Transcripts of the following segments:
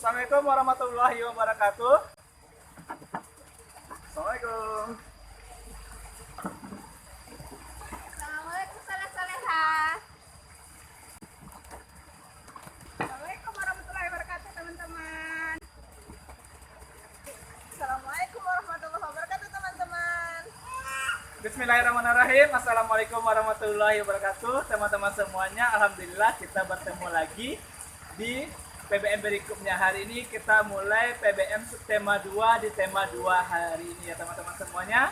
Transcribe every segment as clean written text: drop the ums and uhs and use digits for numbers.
Assalamualaikum warahmatullahi wabarakatuh. Assalamualaikum. Assalamualaikum Saleh-Saleha. Assalamualaikum warahmatullahi wabarakatuh teman-teman. Assalamualaikum warahmatullahi wabarakatuh teman-teman. Bismillahirrahmanirrahim. Assalamualaikum warahmatullahi wabarakatuh. Teman-teman semuanya, alhamdulillah kita bertemu lagi di PBM berikutnya. Hari ini kita mulai PBM tema 2 di tema 2 hari ini ya teman-teman semuanya.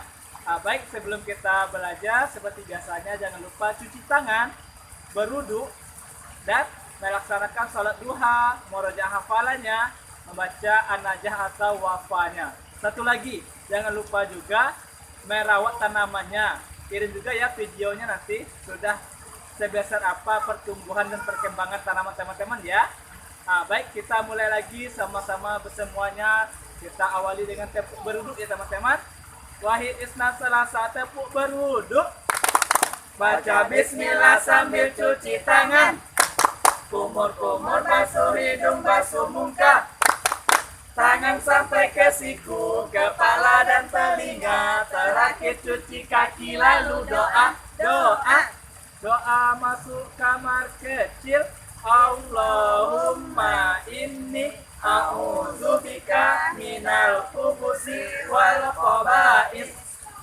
Baik, sebelum kita belajar seperti biasanya jangan lupa cuci tangan, berwudu, dan melaksanakan sholat duha, murojaah hafalannya, membaca an-najah atau wafanya. Satu lagi, jangan lupa juga merawat tanamannya. Kirim juga ya videonya nanti sudah sebesar apa pertumbuhan dan perkembangan tanaman teman-teman ya. Baik, kita mulai lagi sama-sama bersemuanya. Kita awali dengan tepuk berwuduk ya teman-teman. Wahid isna selasa tepuk berwuduk. Baca bismillah sambil cuci tangan. Kumur-kumur basuh hidung, basuh muka. Tangan sampai ke siku, kepala dan telinga. Terakhir cuci kaki lalu doa. Doa masuk kamar kecil. Allahumma inni a'udzubika minal khubusi wal khaba'is.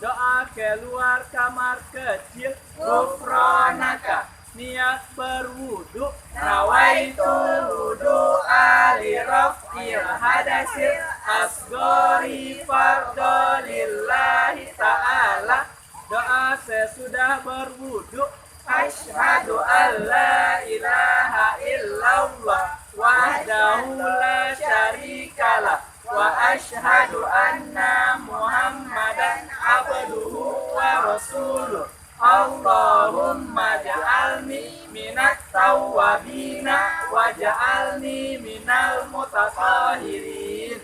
Doa keluar kamar kecil. Ghufranaka, niat berwudu. Nawaitul wudu'a li raf'il hadasil asghari fardolillahi ta'ala. Doa sesudah berwudu. Asyhadu an la ilaha illallah wahdahu la syarikalah wa asyhadu anna muhammadan abduhu wa rasuluh. Allahumma ja'alni minat tawwabina wa ja'alni minal mutatahhirin.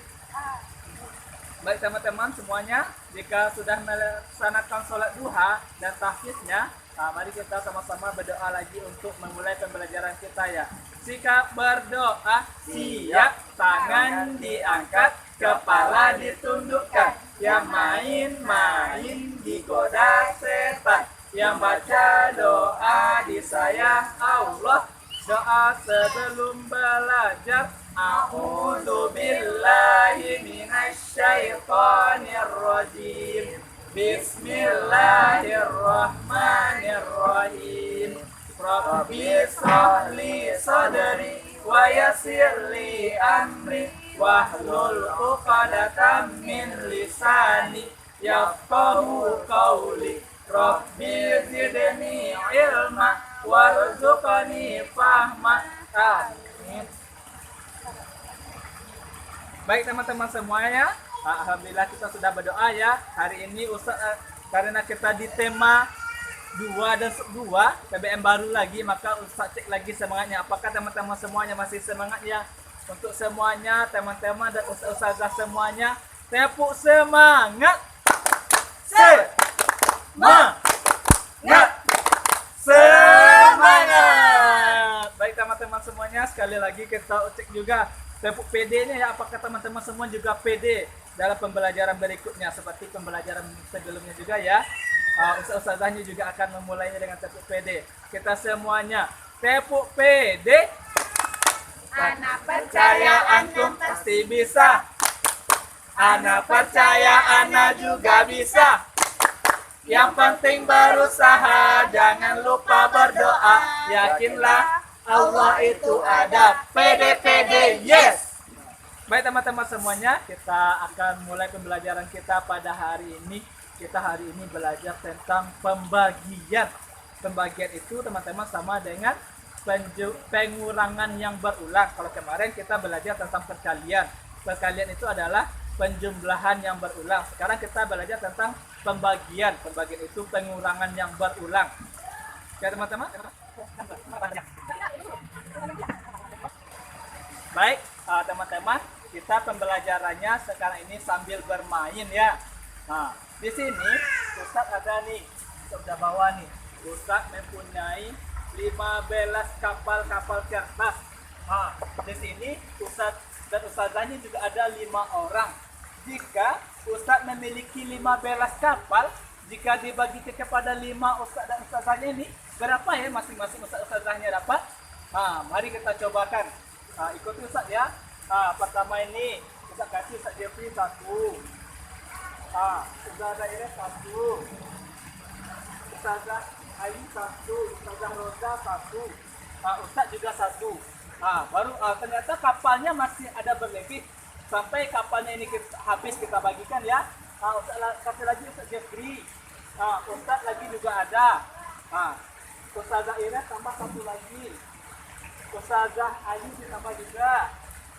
Baik teman-teman semuanya, jika sudah melaksanakan sholat duha dan tahfiznya, mari kita sama-sama berdoa lagi untuk memulai pembelajaran kita ya. Sikap berdoa, siap, tangan diangkat, kepala ditundukkan. Yang main-main digoda setan, yang baca doa disayang Allah. Doa sebelum belajar, a'udzu billahi minasyaitonir rajim. Bismillahirrahmanirrahim. Rabbi shrahli sadri wa yassirli amri wahlul 'uqdatam min lisani yafqahu qawli. Rabbi zidni ilma warzuqni fahma. Amin. Baik teman-teman semuanya, alhamdulillah kita sudah berdoa ya. Hari ini Ustaz karena kita di tema 2 dan 2 PBM baru lagi, maka Ustaz cek lagi semangatnya. Apakah teman-teman semuanya masih semangat ya? Untuk semuanya teman-teman dan ustazah semuanya, tepuk semangat. Semangat. Baik teman-teman semuanya, sekali lagi kita cek juga tepuk PD-nya ya, apakah teman-teman semua juga PD dalam pembelajaran berikutnya seperti pembelajaran sebelumnya juga ya. Ustazahnya juga akan memulainya dengan tepuk PD. Kita semuanya tepuk PD. Ana Percaya antum pasti bisa. Ana percaya ana juga bisa. Yang penting berusaha, jangan lupa berdoa. Yakinlah Allah itu ada. PD, yes. Baik teman-teman semuanya, kita akan mulai pembelajaran kita pada hari ini. Kita hari ini belajar tentang pembagian. Pembagian itu teman-teman sama dengan pengurangan yang berulang. Kalau kemarin kita belajar tentang perkalian. Perkalian itu adalah penjumlahan yang berulang. Sekarang kita belajar tentang pembagian. Pembagian itu pengurangan yang berulang. Oke teman-teman. Baik teman-teman, kita pembelajarannya sekarang ini sambil bermain ya. Nah, di sini Ustadz ada nih, sudah bawa nih. Ustadz mempunyai 15 kapal-kapal kertas. Nah, di sini Ustadz dan ustazahnya juga ada 5 orang. Jika ustaz memiliki 15 kapal, jika dibagi kepada 5 ustaz dan ustazahnya ini, berapa ya masing-masing ustaz-ustazahnya dapat? Mari kita cobakan. Ikuti ustaz ya. Pertama ini ustaz kasih ustaz Jeffrey 1. Ustazah Iris 1. Ustazah Ayu 1. Ustazah Rosa 1. Ustaz juga 1. Baru ternyata kapalnya masih ada berlebih. Sampai kapalnya ini habis kita bagikan ya. Ustaz kasih lagi Ustaz Jeffrey. Ustaz lagi juga ada. Ustazah Iris tambah 1 lagi. Ustazah Ayu ditambah juga.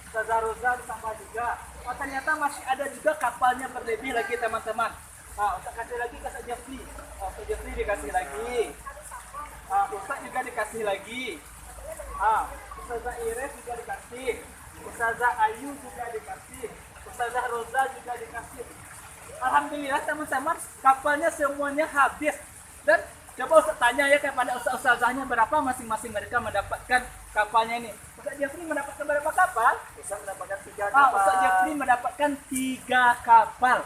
Ustazah Rosa ditambah juga. Ternyata masih ada juga kapalnya berlebih lagi teman-teman. Ustaz kasih lagi ke Ustaz Jeffrey. Ustaz Jeffrey dikasih lagi. Ustaz juga dikasih lagi. Ustazah Iris juga dikasih. Ustazah Ayu juga dikasih. Ustazah Rosa juga dikasih. Alhamdulillah teman-teman, kapalnya semuanya habis. Dan coba Ustaz tanya ya kepada ustazahnya berapa masing-masing mereka mendapatkan kapalnya ini. Ustaz Jeffrey mendapatkan berapa kapal? Ustaz mendapatkan 3 kapal. Ustaz Jeffrey mendapatkan 3 kapal.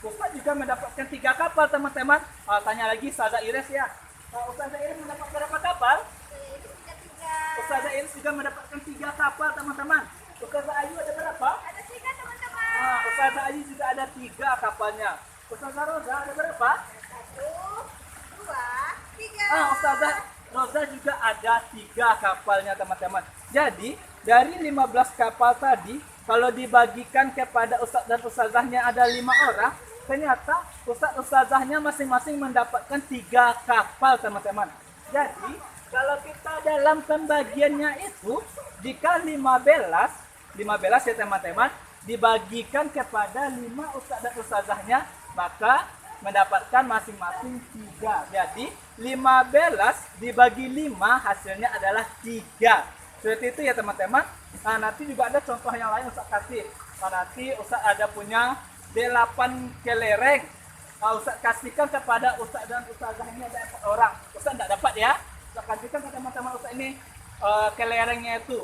Ustaz juga mendapatkan 3 kapal teman-teman. Tanya lagi Ustazah Iris ya. Ustazah Iris mendapat berapa kapal? Ustazah Iris juga mendapatkan 3 kapal teman-teman. Ustazah Ayu ada berapa? Ada 3 teman-teman. Ustazah Ayu juga ada 3 kapalnya. Ustazah Rosa ada berapa? 1, 2, 3. Ustazah Rosa juga ada 3 kapalnya teman-teman. Jadi dari 15 kapal tadi, kalau dibagikan kepada ustaz dan ustazahnya ada 5 orang, ternyata ustaz ustazahnya masing-masing mendapatkan 3 kapal teman-teman. Jadi kalau kita dalam pembagiannya itu, jika 15 ya teman-teman, dibagikan kepada 5 ustaz dan ustazahnya, maka mendapatkan masing-masing 3. Jadi 15 dibagi 5 hasilnya adalah 3. Seperti itu ya teman-teman. Nanti juga ada contoh yang lain Ustaz kasih. Nanti Ustaz ada punya 8 kelereng. Ustaz kasihkan kepada Ustaz dan ustazahnya ada 4 orang. Ustaz tidak dapat ya. Ustaz kasihkan ke teman-teman Ustaz ini kelerengnya itu.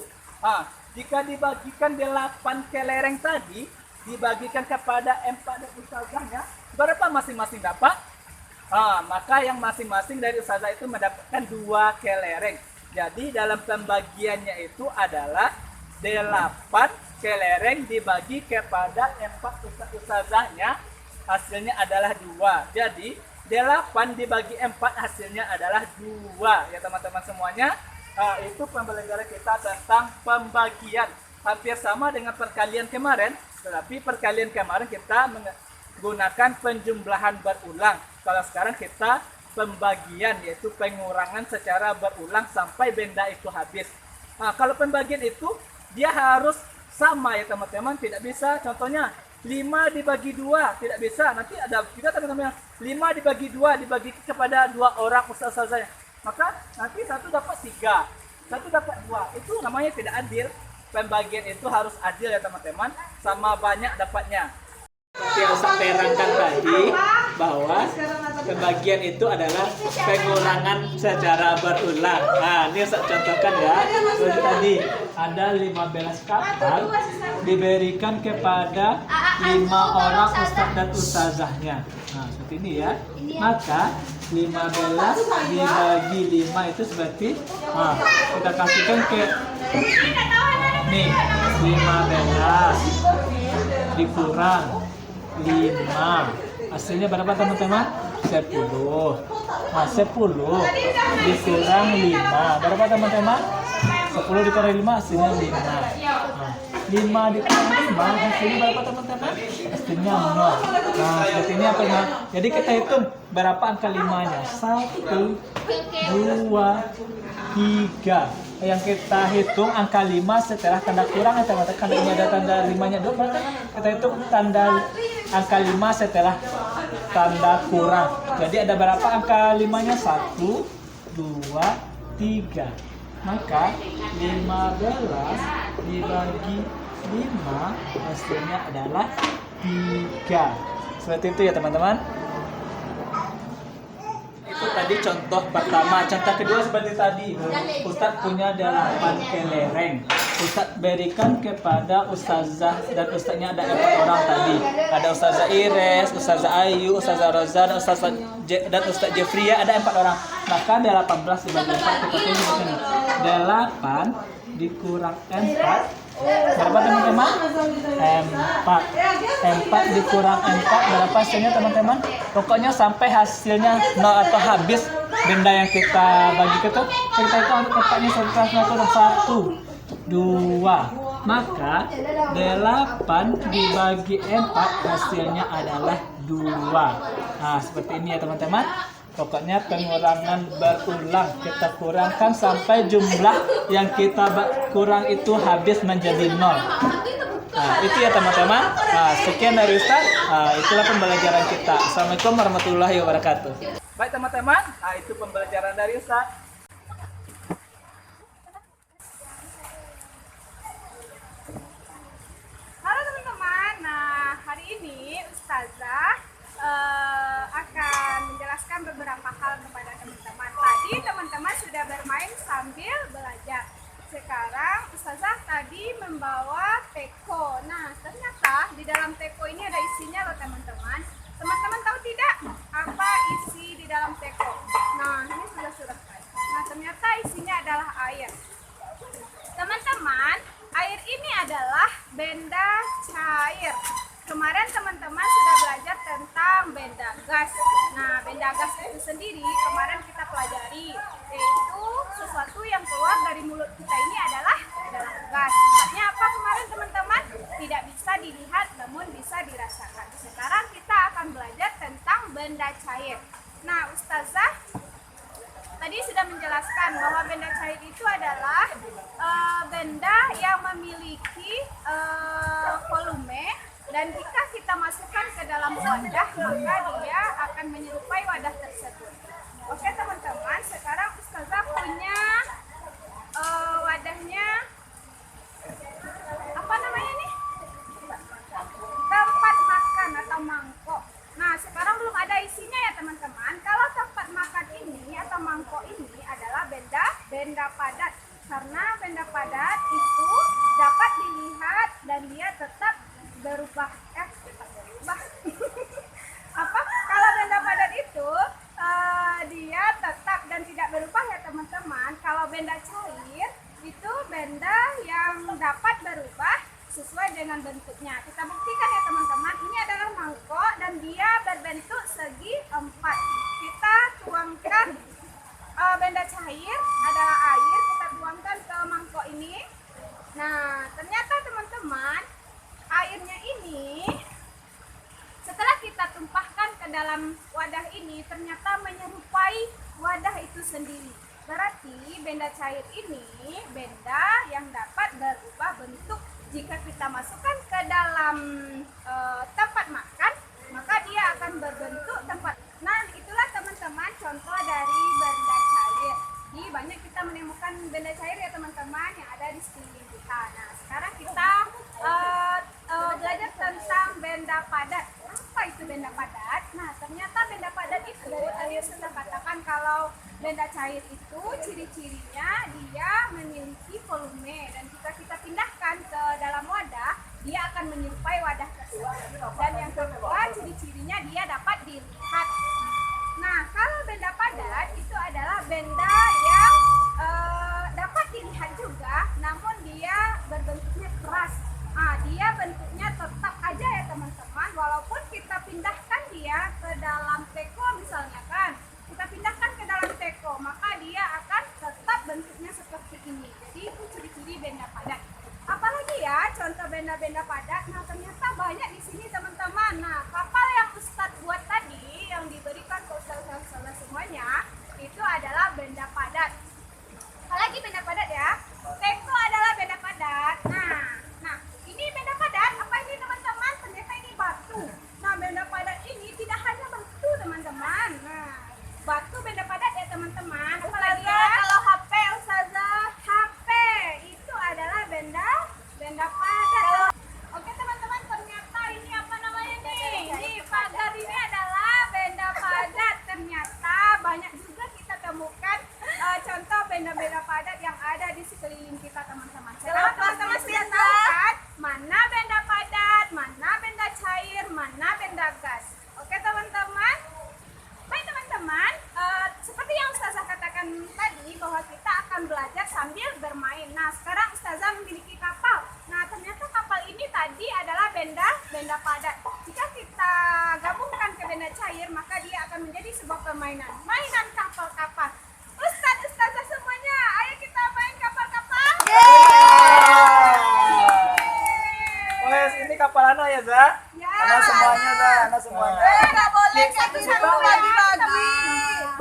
Jika dibagikan 8 kelereng tadi, dibagikan kepada 4 dan ustazahnya, berapa masing-masing dapat? Maka yang masing-masing dari ustazah itu mendapatkan 2 kelereng. Jadi dalam pembagiannya itu adalah 8 kelereng dibagi kepada 4 ustazahnya, hasilnya adalah 2. Jadi 8 dibagi 4 hasilnya adalah 2 ya teman-teman semuanya. Itu pembelajaran kita tentang pembagian. Hampir sama dengan perkalian kemarin, tetapi perkalian kemarin kita menggunakan penjumlahan berulang. Kalau sekarang kita pembagian, yaitu pengurangan secara berulang sampai benda itu habis. Kalau pembagian itu dia harus sama ya teman-teman, tidak bisa contohnya 5 dibagi 2, tidak bisa. Nanti ada juga teman-teman 5 dibagi 2 dibagi kepada 2 orang ustazahnya. Maka nanti 1 dapat 3, 1 dapat 2. Itu namanya tidak adil. Pembagian itu harus adil ya teman-teman, sama banyak dapatnya. Seperti yang saya terangkan tadi, bahwa pembagian itu adalah pengurangan secara berulang. Ini saya contohkan ya. Seperti tadi, ada 15 kapal diberikan kepada 5 orang ustaz dan ustazahnya. Seperti ini ya. Maka 15 dibagi 5 itu seperti kita kasihkan ke nih 15 dikurang 5, hasilnya berapa teman-teman? 10. 10 dikurang 5 berapa teman-teman? 10 dikurang 5 hasilnya 5. 5 dikurang 5 hasilnya berapa teman-teman? Hasilnya 0. Seperti ini apa ya? Jadi kita hitung berapa angka 5-nya. 1, 2, 3. Yang kita hitung angka 5 setelah tanda kurang ya teman-teman. Karena ini ada tanda 5-nya dulu, maka kita hitung tanda angka 5 setelah tanda kurang. Jadi ada berapa angka 5-nya? 1, 2, 3. Maka 15 dibagi 5 hasilnya adalah 3. Seperti itu ya teman-teman. Itu tadi contoh pertama. Contoh kedua seperti tadi. Ustadz punya 8 kelereng. Ustadz berikan kepada ustazah dan ustadznya ada 4 orang tadi. Ada ustazah Ires, ustazah Ayu, ustazah Roza, dan ustadz Jeffrey, ya, ada 4 orang. Maka 18 dibagi 4 kita pilih begini. 8 dikurang 4 berapa teman-teman? 4 dikurang 4 berapa hasilnya teman-teman? Pokoknya sampai hasilnya 0 atau habis benda yang kita bagi kita hitung tempatnya 1, 2. Maka 8 dibagi 4 hasilnya adalah 2. Nah, seperti ini ya teman-teman. Pokoknya pengurangan berulang, kita kurangkan sampai jumlah yang kita kurang itu habis menjadi 0. Nah, itu ya teman-teman. Nah, sekian dari Ustaz. Itulah pembelajaran kita. Assalamualaikum warahmatullahi wabarakatuh. Baik teman-teman, itu pembelajaran dari Ustaz. Halo teman-teman, nah hari ini Ustazah akan menjelaskan beberapa hal kepada teman-teman. Tadi teman-teman sudah bermain sambil belajar. Sekarang Ustazah tadi membawa teko. Nah, ternyata di dalam teko ini ada isinya loh teman-teman. Teman-teman tahu tidak apa isi di dalam teko? Nah, ini sudah. Nah, ternyata isinya adalah air. Teman-teman, air ini adalah benda cair. Kemarin teman-teman sudah belajar tentang benda gas. Nah, benda gas itu sendiri kemarin kita pelajari, yaitu sesuatu yang keluar dari mulut kita ini adalah gas. Sifatnya apa kemarin teman-teman? Tidak bisa dilihat namun bisa dirasakan. Sekarang kita akan belajar tentang benda cair. Nah, Ustazah tadi sudah menjelaskan bahwa benda cair itu adalah benda yang memiliki volume. Dan jika kita masukkan ke dalam wadah, maka dia akan menyerupai wadah tersebut. Oke teman-teman, sekarang Ustazah punya wadahnya, apa namanya nih? Tempat makan atau mangkok. Nah, sekarang belum ada isinya ya teman-teman. Kalau tempat makan ini atau mangkok ini adalah benda padat. Karena benda padat itu dapat dilihat dan dia tetap berubah. Apa? Kalau benda padat itu dia tetap dan tidak berubah ya teman-teman. Kalau benda cair itu benda yang dapat berubah sesuai dengan bentuknya. Kita buktikan ya teman-teman. Ini adalah mangkok dan dia berbentuk segi 4. Kita tuangkan benda cair adalah air, kita tuangkan ke mangkok ini. Nah, ternyata teman-teman, airnya ini setelah kita tumpahkan ke dalam wadah ini ternyata menyerupai wadah itu sendiri. Berarti benda cair ini benda yang dapat berubah bentuk. Jika kita masukkan ke dalam tempat makan, maka dia akan berbentuk tempat. Nah, itulah teman-teman contoh dari benda cair. Jadi banyak kita menemukan benda cair ya teman-teman yang ada di sekeliling kita. Nah, sekarang kita belajar tentang benda padat. Apa itu benda padat? Nah, ternyata benda padat itu tadi sudah katakan kalau benda cair itu ciri-cirinya dia memiliki volume dan jika kita pindahkan ke dalam wadah, dia akan menyerupai wadah tersebut. Dan yang kedua, ciri-cirinya dia dapat dilihat. Nah, kalau benda padat itu adalah benda yang dapat dilihat juga, namun dia berbentuknya keras. Dia bentuknya tetap aja ya teman-teman, walaupun kita pindahkan dia ke dalam teko misalnya kan, kita pindahkan ke dalam teko, maka dia akan tetap bentuknya seperti ini. Jadi itu ciri-ciri benda padat. Apalagi ya contoh benda-benda padat? Nah, ternyata banyak di sini teman-teman. Nah, kapal yang Ustadz buat tadi yang diberikan ke Ustadz semuanya itu adalah benda padat. Apalagi benda padat ya? Teko adalah benda padat. Nah, ini benda padat. Apa ini teman-teman? Ternyata ini batu. Nah, benda padat ini tidak hanya batu teman-teman. Nah, batu benda padat ya teman-teman. Apalagi ya? Kalau HP Ustazah, HP itu adalah benda padat. Oke teman-teman, ternyata ini apa namanya nih? benda padat. Jika kita gabungkan ke benda cair, maka dia akan menjadi sebuah permainan. Mainan kapal-kapal. Ustazah semuanya, ayo kita main kapal-kapal. Wes, ini kapal Ana ya, Za? Ya. Ana semuanya, Za. Ana semuanya. Nggak boleh kayak Kita- gitu bagi-bagi.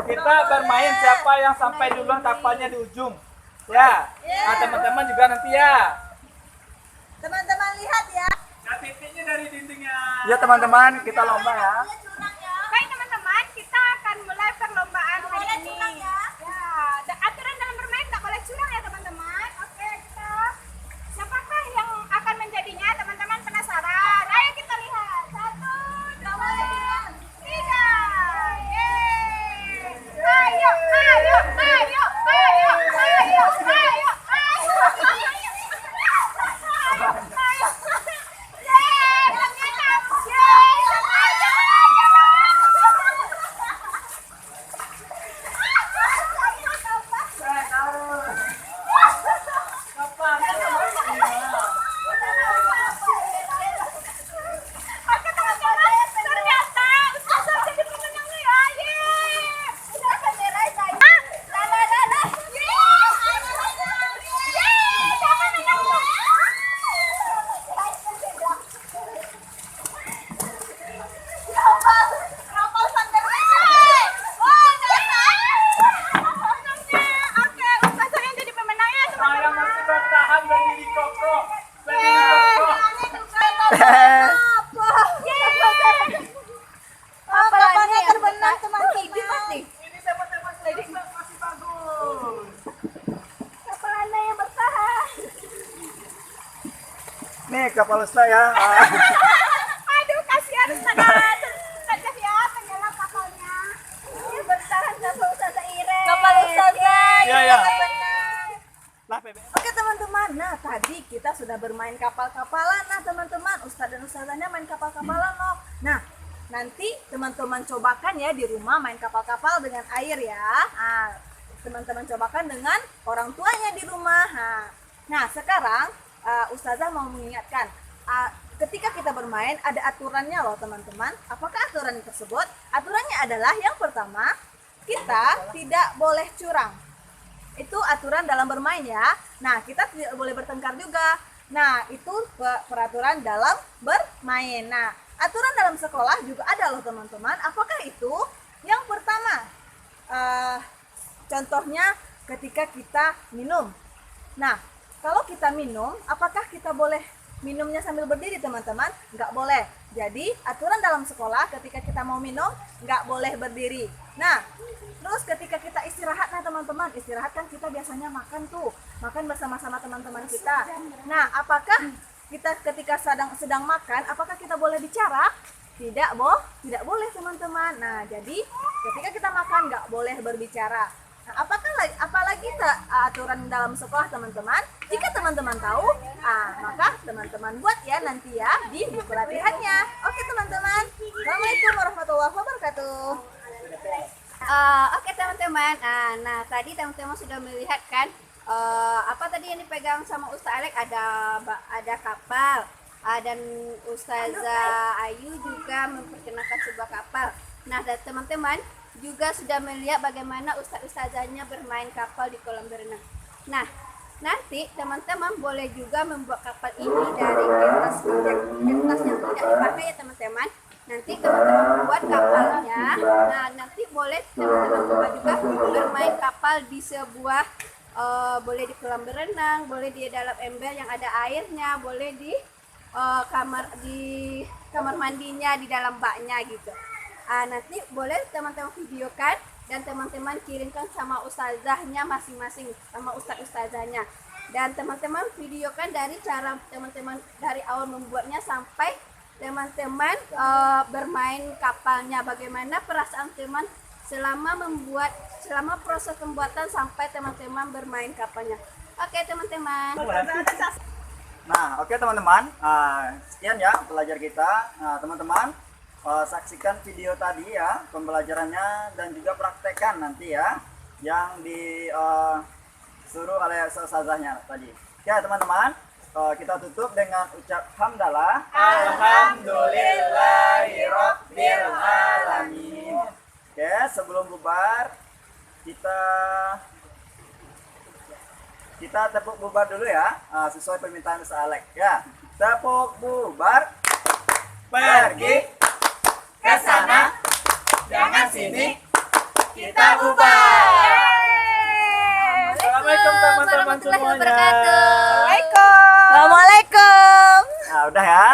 Kita bermain siapa yang sampai duluan kapalnya di ujung. Ya. Nah, teman-teman juga nanti ya. Teman-teman lihat ya. Nah, titiknya dari dindingnya. Ya, teman-teman, kita lomba ya. Baik teman-teman, kita akan mulai perlombaan hari ini. Ya, aturan dalam bermain nggak boleh curang ya teman-teman. Oke, kita siapakah yang akan menjadinya? Teman-teman penasaran? Ayo kita lihat. 1, 2, 3. Yeay. Ayo, ayo, ayo, ayo, ayo, ayo, ayo. Ayo. Yeay, menang. Yeay, semuanya. Oke teman-teman, ternyata Ustazah jadi pemenangnya ya. Yeay. Siapa nilai saya? Lala. Yeay, siapa menangnya? Kapal santai. Oh, menangnya. Oke, Ustazah yang jadi pemenangnya Saya teman-teman. masih bertahan berdiri kokoh. Berdiri kokoh. Kapalnya terbenam teman-teman. Ini teman-teman masih bagus. Kapal Anda yang bertahan. Nih kapal Ustaz ya. Aduh, kasihan Ustazah ya, tenggelam kapalnya. Ini bertahan sama Ustazah Ire. Kapal Ustazah. Iya, iya. Lah, PBM. Oke teman-teman, nah tadi kita sudah bermain kapal-kapalan. Nah teman-teman, Ustadz dan Ustazahnya main kapal-kapalan loh. Nah, nanti teman-teman cobakan ya di rumah main kapal-kapal dengan air ya. Nah, teman-teman cobakan dengan orang tuanya di rumah. Nah sekarang Ustazah mau mengingatkan, ketika kita bermain ada aturannya loh teman-teman. Apakah aturan tersebut? Aturannya adalah yang pertama, kita tidak boleh curang. Itu aturan dalam bermain ya. Nah, kita tidak boleh bertengkar juga. Nah, itu peraturan dalam bermain. Nah, aturan dalam sekolah juga ada loh teman-teman. Apakah itu? Yang pertama, contohnya ketika kita minum. Nah, kalau kita minum, apakah kita boleh minumnya sambil berdiri teman-teman? Nggak boleh. Jadi, aturan dalam sekolah ketika kita mau minum, nggak boleh berdiri. Nah, terus ketika kita istirahat, nah teman-teman, istirahat kan kita biasanya makan tuh, makan bersama-sama teman-teman kita. Nah, apakah kita ketika sedang makan, apakah kita boleh bicara? Tidak boleh teman-teman. Nah, jadi ketika kita makan nggak boleh berbicara. Nah, apalagi aturan dalam sekolah teman-teman? Jika teman-teman tahu, maka teman-teman buat ya nanti ya di buku latihannya. Oke teman-teman, Assalamualaikum warahmatullahi wabarakatuh. Oke teman-teman, nah tadi teman-teman sudah melihat kan apa tadi yang dipegang sama Ustaz Alek, ada kapal, dan Ustazah Ayu juga memperkenalkan sebuah kapal. Nah, dan teman-teman juga sudah melihat bagaimana ustazahnya bermain kapal di kolam berenang. Nah, nanti teman-teman boleh juga membuat kapal ini dari kertas yang tidak dipakai ya teman-teman. Nanti teman-teman buat kapalnya. Nah, nanti boleh teman-teman juga bermain kapal di sebuah boleh di kolam berenang, boleh di dalam ember yang ada airnya, boleh di kamar mandinya, di dalam baknya gitu. Nanti boleh teman-teman videokan dan teman-teman kirimkan sama ustazahnya masing-masing, sama ustazahnya. Dan teman-teman videokan dari cara teman-teman dari awal membuatnya sampai teman-teman bermain kapalnya, bagaimana perasaan teman selama proses pembuatan sampai teman-teman bermain kapalnya. Oke teman-teman. Nah, oke teman-teman, sekian ya pelajar kita. Nah, teman-teman saksikan video tadi ya pembelajarannya dan juga praktekkan nanti ya yang disuruh oleh ustazahnya tadi. Ya teman-teman, kita tutup dengan ucap hamdalah. Alhamdulillahirabbil alamin. Oke, sebelum bubar kita tepuk bubar dulu ya, sesuai permintaan Ustaz Alex ya. Tepuk bubar. Pergi ke sana, jangan sini, kita bubar. Assalamualaikum teman-teman semuanya. Assalamualaikum. Nah, udah ya.